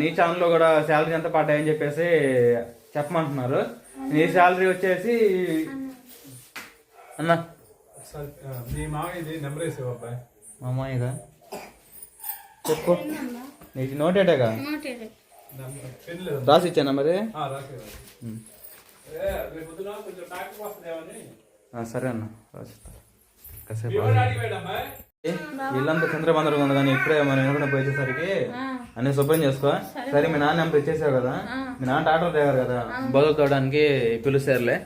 నీ ఛానల్లో కూడా శాలరీ ఎంత పడ్డాయని చెప్పేసి చెప్పమంటున్నారు. నీ శాలరీ వచ్చేసి అన్న మామయ్యగా చెప్పు. నీకు నోటేటేగా రాసి ఇచ్చానా మరి? సరే అన్న రాసిస్తా. కాసేపు ఇల్లంతా చంద్రబందరం ఉంది కానీ ఇప్పుడే మనం వెనుకుండా పోయేసరికి అన్ని శుభ్రం చేసుకో. సరే మీ నాన్న నెంబర్ ఇచ్చేసావు కదా, మీ నాన్న డాక్టర్ డ్రైవర్ కదా, బదులు తోవడానికి పిలుస్తారులే.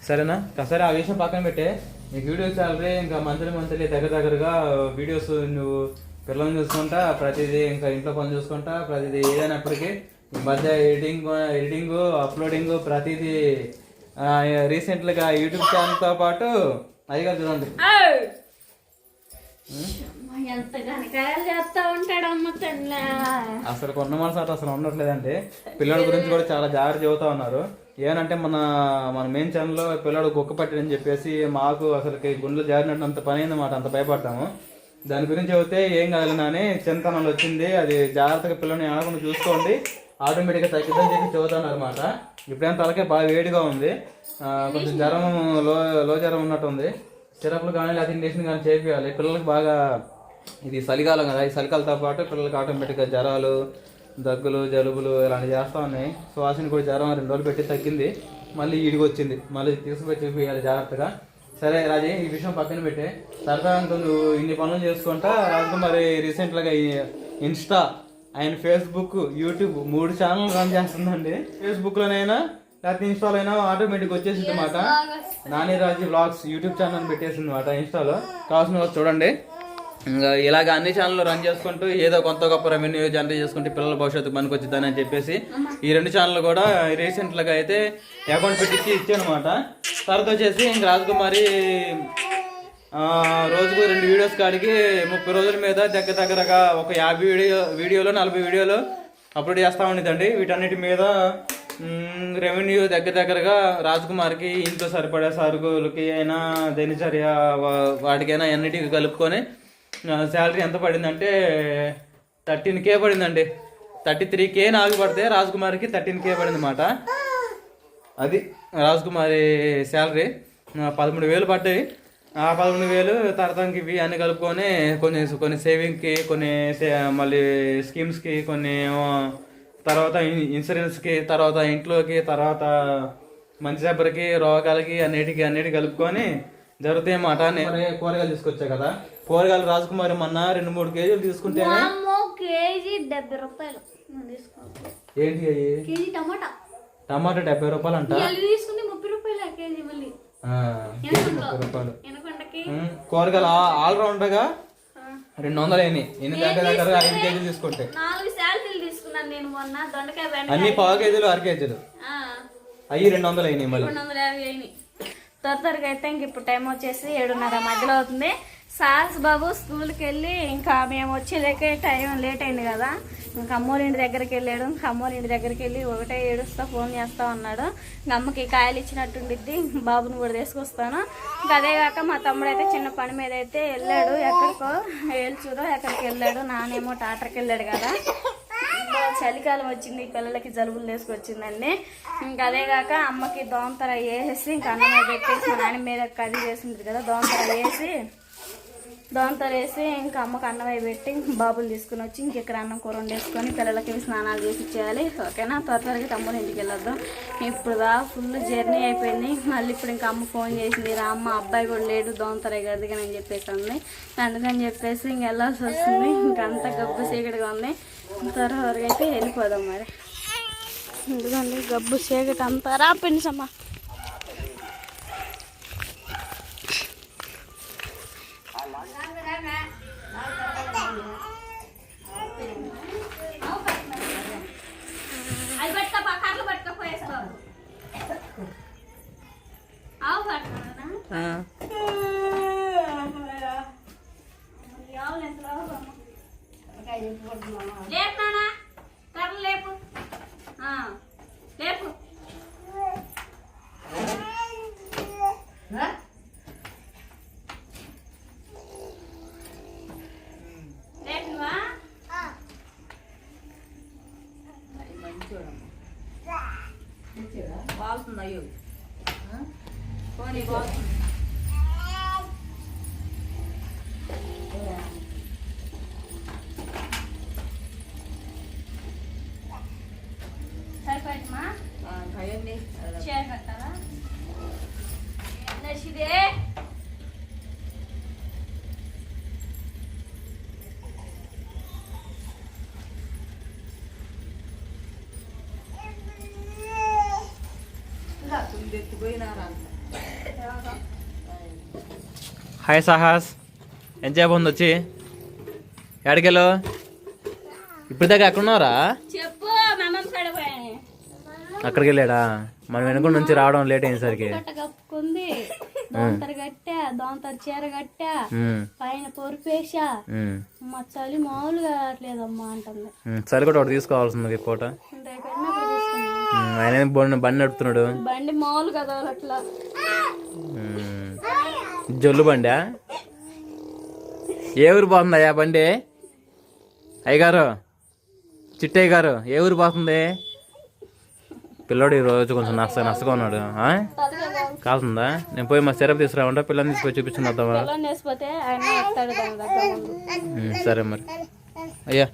సరేనా? సరే ఆ విషయం పక్కన పెట్టే. నీకు వీడియో శాలరీ ఇంకా మంత్లీ దగ్గరగా వీడియోస్ నువ్వు పిల్లల్ని చూసుకుంటా, ప్రతిదీ ఇంకా ఇంట్లో పనులు చూసుకుంటా, ప్రతిదీ ఏదైనప్పటికీ మధ్య ఎడిటింగ్ అప్లోడింగ్ ప్రతిదీ రీసెంట్గా యూట్యూబ్ ఛానల్తో పాటు అదిగా చూడండి. అసలు కొన్న మనసు అసలు ఉండట్లేదంటే పిల్లల గురించి కూడా చాలా జాగ్రత్త చెబుతా ఉన్నారు. ఏనంటే మన మెయిన్ ఛానల్లో పిల్లడు కుక్క పట్టిడని చెప్పేసి మాకు అసలుకి గుండెలు జారినట్టు అంత పని అయింది మాట, అంత భయపడతాము. దాని గురించి చెబితే ఏం కాదులని చిన్నతనంలో వచ్చింది, అది జాగ్రత్తగా పిల్లల్ని ఆడకుండా చూసుకోండి, ఆటోమేటిక్గా తగ్గిద్దని చెప్పి చెబుతాను అనమాట. ఇప్పుడేం తలకే బాగా వేడిగా ఉంది, కొంచెం జ్వరం లో జ్వరం ఉన్నట్టు ఉంది. సిరప్లు కానీ లేకపోతే ఇంజక్షన్ కానీ చేయాలి. పిల్లలకి బాగా ఇది చలికాలం కదా, ఈ చలికాలతో పాటు పిల్లలకి ఆటోమేటిక్గా జ్వరాలు, దగ్గులు, జలుబులు ఇలాంటివి చేస్తూ ఉన్నాయి. శ్వాసని కూడా జ్వరం 2 రోజులు పెట్టి తగ్గింది, మళ్ళీ ఈడికి వచ్చింది, మళ్ళీ తీసుకుపోయి చూపించాలి జాగ్రత్తగా. సరే రాజీ, ఈ విషయం పక్కన పెట్టే. సరదా నువ్వు ఇన్ని పనులు చేసుకుంటా. రాజకుమారి రీసెంట్గా ఇన్స్టా ఆయన ఫేస్బుక్ యూట్యూబ్ 3 ఛానల్ రన్ చేస్తుందండి. ఫేస్బుక్లోనైనా లేకపోతే ఇన్స్టాలో అయినా ఆటోమేటిక్ వచ్చేసింది అనమాట. నాని రాజీ వ్లాగ్స్ యూట్యూబ్ ఛానల్ పెట్టేసింది అనమాట ఇన్స్టాలో. కావాల్సిన వాళ్ళు చూడండి. ఇంకా ఇలాగ అన్ని ఛానళ్ళు రన్ చేసుకుంటూ ఏదో కొంత గొప్ప రెవెన్యూ జనరేట్ చేసుకుంటే పిల్లల భవిష్యత్తు పనికి వచ్చిందని అని చెప్పేసి ఈ 2 ఛానళ్ళు కూడా రీసెంట్గా అయితే అకౌంట్ పెట్టించి ఇచ్చానమాట. తర్వాత వచ్చేసి ఇంక రాజకుమారి రోజుకు 2 వీడియోస్ కాడికి 30 రోజుల మీద దగ్గరగా ఒక 50 వీడియోలు 40 వీడియోలు అప్లోడ్ చేస్తూ ఉండేదండి. వీటన్నిటి మీద రెవెన్యూ దగ్గరగా రాజకుమారికి ఇంట్లో సరిపడే సరుకులకి అయినా దినచర్య వాటికైనా అన్నిటికీ కలుపుకొని శాలరీ ఎంత పడిందంటే 13K పడిందండి. 33K నాకు పడితే రాజకుమారికి 13K పడింది అన్నమాట. అది రాజకుమారి శాలరీ. 13,000 పడ్డాయి. ఆ 13,000 తరతంకి ఇవి అన్నీ కలుపుకొని కొన్ని సేవింగ్కి, కొన్ని మళ్ళీ స్కీమ్స్కి, కొన్ని తర్వాత ఇన్సూరెన్స్కి, తర్వాత ఇంట్లోకి, తర్వాత మంచి దెబ్బరికి, రోగాలకి అన్నిటికి కలుపుకొని జరుగుతాయి అన్నమాట. నేను కూరగాయలు తీసుకొచ్చా కదా, కూరగాయలు రాజకుమారి మొన్న 2-3 కేజీలు తీసుకుంటేనే కేజీ 70 రూపాయలు. ఏంటి అయ్యి? టమాటా 70 రూపాయలు అంట. 30 రూపాయలు కేజీ. మళ్ళీ 30 రూపాయలు. కూరగాయలు ఆల్రౌండర్గా 200 అయినాయి. దగ్గర 5 కేజీలు తీసుకుంటే 4 శాలరీలు తీసుకున్నాను నేను మొన్న. దొండకాయ అన్ని 1/4 కేజీలు 1/2 కేజీలు అయ్యి 200 అయినాయి. మళ్ళీ 250 అయినాయి. త్వరగా అయితే ఇంక ఇప్పుడు టైం వచ్చేసి 7:30 మధ్యలో అవుతుంది. సార్స్ బాబు స్కూల్కి వెళ్ళి ఇంకా మేము వచ్చేలేకే టైం లేట్ అయింది కదా, ఇంకా అమ్మోరింటి దగ్గరికి వెళ్ళాడు. ఇంకా అమ్మోరింటి దగ్గరికి వెళ్ళి ఒకటే ఏడుస్తా ఫోన్ చేస్తా ఉన్నాడు. ఇంకా అమ్మకి కాయలు ఇచ్చినట్టుండిద్ది, బాబుని కూడా తీసుకొస్తాను. ఇంకా అదే కాక మా తమ్ముడు అయితే చిన్న పని మీద అయితే వెళ్ళాడు, ఎక్కడికో ఏల్చూరో ఎక్కడికి వెళ్ళాడు. నానేమో టాటర్కి వెళ్ళాడు కదా. చలికాలం వచ్చింది, పిల్లలకి జలుబులు తీసుకొచ్చిందండి. ఇంకా అదే కాక అమ్మకి దోమతర వేసేసి ఇంకా అన్నం మీద పెట్టేసి మా నాన్న మీద కర్రీ చేసింది కదా, దోమతర వేసి ఇంకా అమ్మకి అన్నం పెట్టి బాబులు తీసుకుని వచ్చి ఇంకెక్కడ అన్నం కూర వండేసుకొని పిల్లలకి స్నానాలు చేసి ఇచ్చేయాలి. ఓకేనా? త్వరగా తమ్ముడు ఇంటికి వెళ్ళొద్దాం. ఇప్పుడు ఫుల్ జర్నీ అయిపోయింది. మళ్ళీ ఇప్పుడు ఇంకా అమ్మ ఫోన్ చేసింది, రా అమ్మ అబ్బాయి కూడా లేడు దోమతర గదిగా అని చెప్పేసి అంది. అందుకని చెప్పేసి ఇంక వెళ్ళాల్సి వస్తుంది. ఇంకంతా గబ్బు చీకటిగా ఉంది. త్వరగా అయితే వెళ్ళిపోదాం మరి. ఎందుకండి గబ్బు చీకటి అంతా రా పెన్సమ్మా. అది పట్టుకో, కర్రలు పట్టుకోపోయేస్తావు. ఆవు పట్టుకున్నా లేపు నానా, కర్రలు లేపు లేపు. బాగుంది అయ్యో పోనీ బాగుంది సరిపోయిందమ్మా భయండి చీర కట్టాలా నచ్చిదే ఎత్తిపోయినారా హాయ్ సాహస్ ఎంతసేపు ఉంది వచ్చి ఎక్కడికెళ్ళు ఇప్పుడు దాకా ఎక్కడ ఉన్నారా చెప్పు మా అమ్మమ్మ పడిపోయాను అక్కడికి వెళ్ళాడా మనం వెనుక నుంచి రావడం లేట్ అయ్యేసరికి కట్ట కప్పుకుంది దోంతర కట్టా దోంతర చీర కట్టా పైన పొరిపేసా మా చలి మామూలుగా రావట్లేదమ్మా అంటుంది చలి కూడా ఒకటి తీసుకోవాల్సింది ఈ పూట రేపు ఎన్నప్పుడు తీసుకున్నాను ఆయన బండి నడుపుతున్నాడు బండి మామూలు కదా అట్లా జొల్లు బండా ఏ ఊరు పోతుందయ్యా బండి అయ్యగారు చిట్టయ్య గారు ఏ ఊరు పోతుంది పిల్లోడు ఈరోజు కొంచెం నష్టగా ఉన్నాడు కాస్తుందా నేను పోయి మా సిరప్ తీసుకురామంటా పిల్లని తీసుకొని చూపించుకుని వద్దామా వేసిపోతే ఆయన వస్తాడు దాని దగ్గర సరే మరి అయ్యా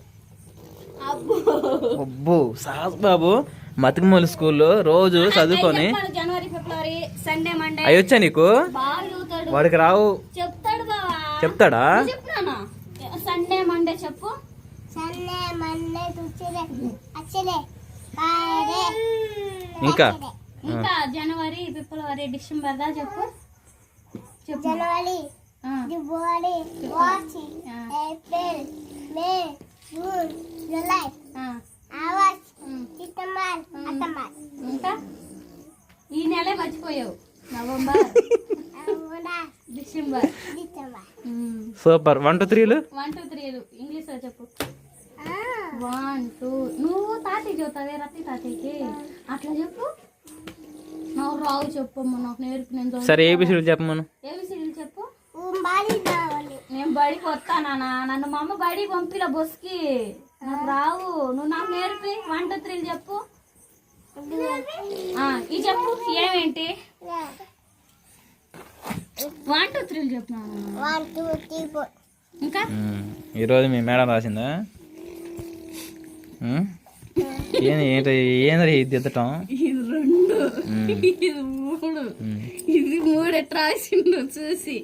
అబ్బో సాస్ బాబు మతికిమూలి స్కూల్లో రోజు చదువుకొని జనవరి ఫిబ్రవరి సండే మండే అవి వచ్చా నీకు బాగా చదువుతాడు వాడికి రావు చెప్తాడు బావా చెప్తాడా చెప్తానా సండే మండే చెప్పు సండే మండే ట్యూస్డే ఇంకా ఇంకా జనవరి ఫిబ్రవరి డిసెంబర్ దా చెప్పు చెప్పు జనవరి ఆ, February March April May June July ఆ, ఆగస్ట్ సెప్టెంబర్ అక్టోబర్ ఇంకా ఈ నెలే మర్చిపోయావు నవంబర్ డిసెంబర్ డిసెంబర్ సూపర్ 1 2 3లు 1 2 3 ఇంగ్లీష్ లో చెప్పు 1 2 నువ్వు తాతయ్య చెబుతావే రత్తి తాతయ్యకి అట్లా చెప్పు నాకు రావు చెప్పమ్మా నాకు నేర్పి నేను చదువుతా. సరే ఏబిసిడీలు చెప్పమను ఏబిసిడీలు చెప్పు బాడీ కావాలి నేను బడికి వస్తానా నన్ను మా అమ్మ బడి పంపిలా బస్కి నాకు రావు నువ్వు నాకు నేర్పి 1 2 3 చెప్పు ఇది చెప్పు ఏమేంటి 1 2 3 చెప్పు నాన్న. 1 2 3 4 ఇంకా ఈరోజు మీ మేడం రాసిందా ఏంటి ఏంద్రీ ఇది దిద్దటం ఇది 2 ఇది 3 ఇది 3 ఎట్లా రాసిండు చూసి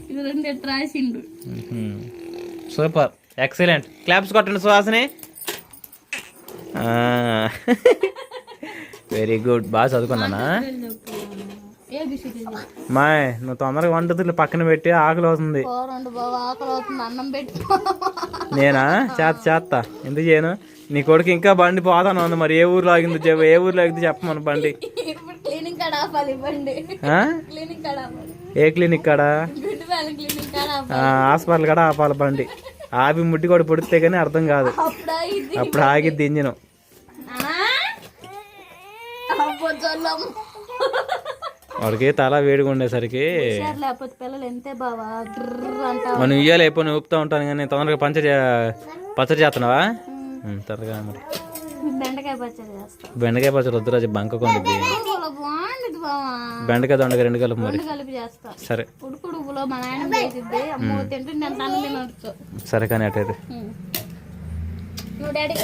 ఇది 2 ఎట్లా రాసిండు సూపర్ ఎక్సలెంట్ క్లాప్స్ కొట్టండి సుహాసిని వెరీ గుడ్ బాగా చదువుకున్నానా చెప్పు ఏబిసిడి మాయ్ నువ్వు తొందరగా 1 2 3 పక్కన పెట్టి ఆకలి అవుతుంది రెండు బాగా ఆకలి అవుతుంది అన్నం పెట్టి నేనా చేస్తా ఎందుకు చేయను నీ కొడుకు ఇంకా బండి పోతాను ఉంది మరి ఏ ఊర్లో ఆగింది ఏ ఊర్లో ఆగింది చెప్పమను బండి ఇప్పుడు క్లీనింగ్ కాడ ఆపాలి బండి ఆ? క్లీనింగ్ కాడ ఆపాలి ఏ క్లినిక్ కాడ గుడ్డు వేల క్లీనింగ్ కాడ ఆపాలి హాస్పిటల్ కాడ ఆపాలి బండి ఆపి ముట్టి కూడా పొడితే కానీ అర్థం కాదు అప్పుడు ఇది అప్పుడు ఆగిద్ది ఇంజిన్ అబ్బో జొల్లం వాడికి తల వేడిగా ఉండేసరికి లేకపోతే పిల్లలు ఎంతే బావా డ్రర్ అంటా మనం ఇయ్యాలి ఎప్పుడు ఊపుతా ఉంటాను కానీ తొందరగా పచ్చడి చేస్తున్నావా త్వరగా మరి బెండకాయ పచ్చడి చేస్తా బెండకాయ పచ్చడి వద్దురాజు బంక కొంది బాగుండదు బావా బెండకాయ దొండకాయ 2 కలిపి మరి రెండు కలిపి చేస్తా సరే ఉడుకుడుగులో మా నాయన వేసిద్ది అమ్మో తింటే నేను తను తినొచ్చు సరే కానీ అటైతే నువ్వు డాడీ